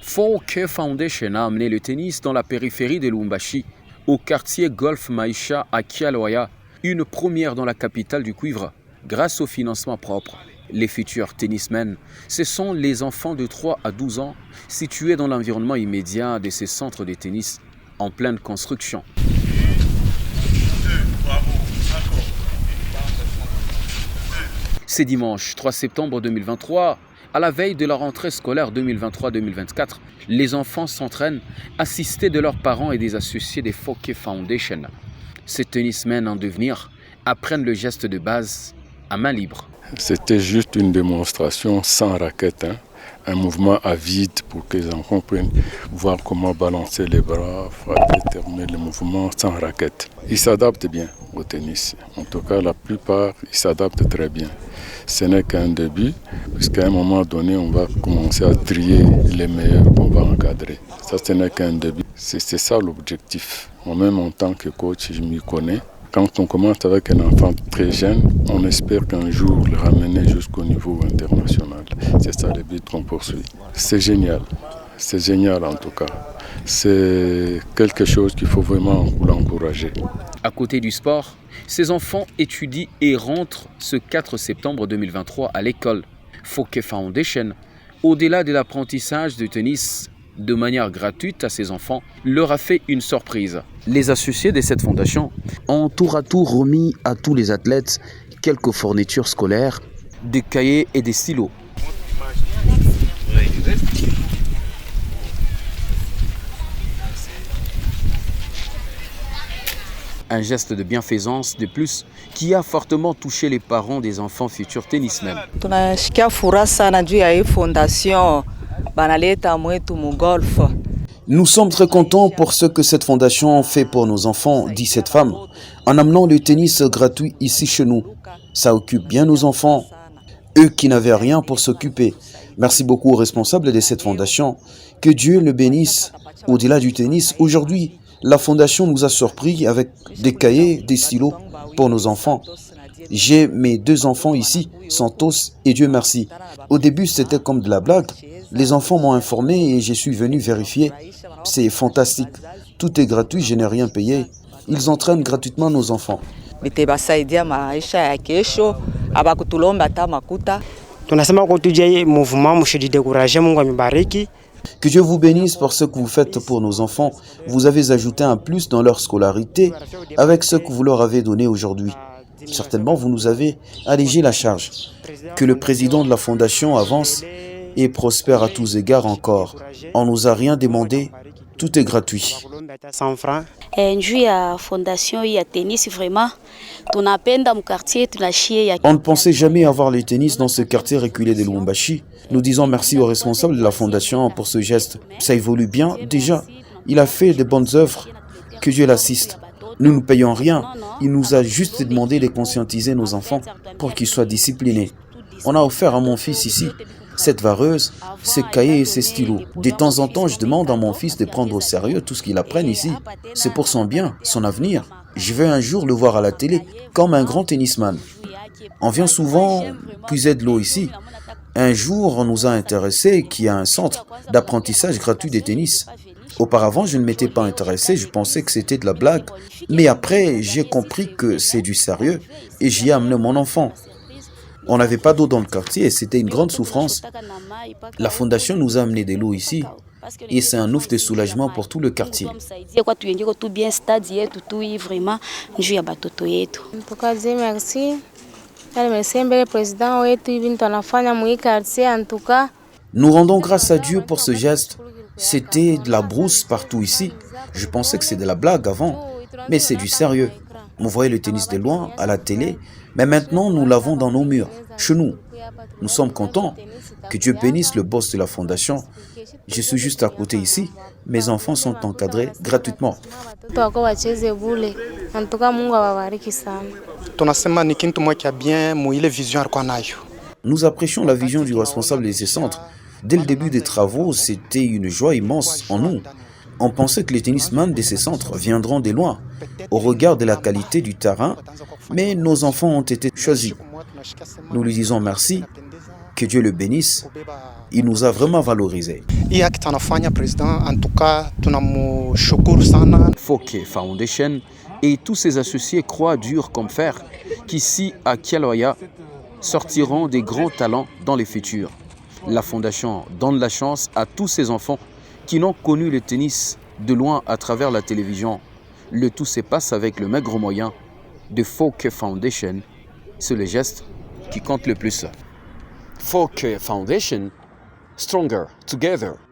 4K Foundation a amené le tennis dans la périphérie de Lubumbashi, au quartier Golf Maïcha à Kialoya, une première dans la capitale du cuivre, grâce au financement propre. Les futurs tennismen, ce sont les enfants de 3 à 12 ans situés dans l'environnement immédiat de ces centres de tennis en pleine construction. C'est dimanche 3 septembre 2023, à la veille de la rentrée scolaire 2023-2024, les enfants s'entraînent assistés de leurs parents et des associés des 4K Foundation. Ces tennismen en devenir apprennent le geste de base à main libre. C'était juste une démonstration sans raquette, un mouvement à vide pour que les enfants puissent voir comment balancer les bras, terminer le mouvement sans raquette. Ils s'adaptent bien au tennis. En tout cas, la plupart, ils s'adaptent très bien. Ce n'est qu'un début, puisqu'à un moment donné, on va commencer à trier les meilleurs qu'on va encadrer. Ça, ce n'est qu'un début. C'est ça l'objectif. Moi-même, en tant que coach, je m'y connais. Quand on commence avec un enfant très jeune, on espère qu'un jour le ramener jusqu'au niveau international. C'est ça le but qu'on poursuit. C'est génial en tout cas. C'est quelque chose qu'il faut vraiment l'encourager. À côté du sport, ces enfants étudient et rentrent ce 4 septembre 2023 à l'école 4K Foundation. Au-delà de l'apprentissage du tennis, de manière gratuite à ses enfants, leur a fait une surprise. Les associés de cette fondation ont tour à tour remis à tous les athlètes quelques fournitures scolaires, des cahiers et des stylos. Un geste de bienfaisance de plus qui a fortement touché les parents des enfants futurs tennismen. Nous sommes très contents pour ce que cette fondation fait pour nos enfants, dit cette femme, en amenant le tennis gratuit ici chez nous. Ça occupe bien nos enfants, eux qui n'avaient rien pour s'occuper. Merci beaucoup aux responsables de cette fondation. Que Dieu le bénisse. Au-delà du tennis, aujourd'hui, la fondation nous a surpris avec des cahiers, des stylos pour nos enfants. J'ai mes 2 enfants ici, Santos et Dieu merci. Au début, c'était comme de la blague. Les enfants m'ont informé et je suis venu vérifier. C'est fantastique. Tout est gratuit, je n'ai rien payé. Ils entraînent gratuitement nos enfants. Que Dieu vous bénisse pour ce que vous faites pour nos enfants. Vous avez ajouté un plus dans leur scolarité avec ce que vous leur avez donné aujourd'hui. Certainement, vous nous avez allégé la charge. Que le président de la fondation avance et prospère à tous égards encore. On ne nous a rien demandé, tout est gratuit. On ne pensait jamais avoir le tennis dans ce quartier reculé de Lubumbashi. Nous disons merci aux responsables de la fondation pour ce geste. Ça évolue bien déjà. Il a fait de bonnes œuvres. Que Dieu l'assiste. Nous ne payons rien. Il nous a juste demandé de conscientiser nos enfants pour qu'ils soient disciplinés. On a offert à mon fils ici cette vareuse, ses cahiers et ses stylos. De temps en temps, je demande à mon fils de prendre au sérieux tout ce qu'il apprenne ici. C'est pour son bien, son avenir. Je veux un jour le voir à la télé comme un grand tennisman. On vient souvent puiser de l'eau ici. Un jour, on nous a intéressés qu'il y a un centre d'apprentissage gratuit de tennis. Auparavant, je ne m'étais pas intéressé, je pensais que c'était de la blague. Mais après, j'ai compris que c'est du sérieux et j'y ai amené mon enfant. On n'avait pas d'eau dans le quartier et c'était une grande souffrance. La fondation nous a amené de l'eau ici et c'est un ouf de soulagement pour tout le quartier. Nous rendons grâce à Dieu pour ce geste. C'était de la brousse partout ici. Je pensais que c'était de la blague avant, mais c'est du sérieux. On voyait le tennis de loin, à la télé, mais maintenant nous l'avons dans nos murs, chez nous. Nous sommes contents. Que Dieu bénisse le boss de la fondation. Je suis juste à côté ici. Mes enfants sont encadrés gratuitement. Nous apprécions la vision du responsable de ces centres. Dès le début des travaux, c'était une joie immense en nous. On pensait que les tennisman de ces centres viendront de loin, au regard de la qualité du terrain, mais nos enfants ont été choisis. Nous lui disons merci Que Dieu le bénisse, il nous a vraiment valorisés. Foke Foundation et tous ses associés croient dur comme fer qu'ici à Kialoya sortiront des grands talents dans les futurs. La fondation donne la chance à tous ces enfants qui n'ont connu le tennis de loin à travers la télévision. Le tout se passe avec le maigre moyen de Foke Foundation. C'est le geste qui compte le plus. Foke Foundation, stronger together.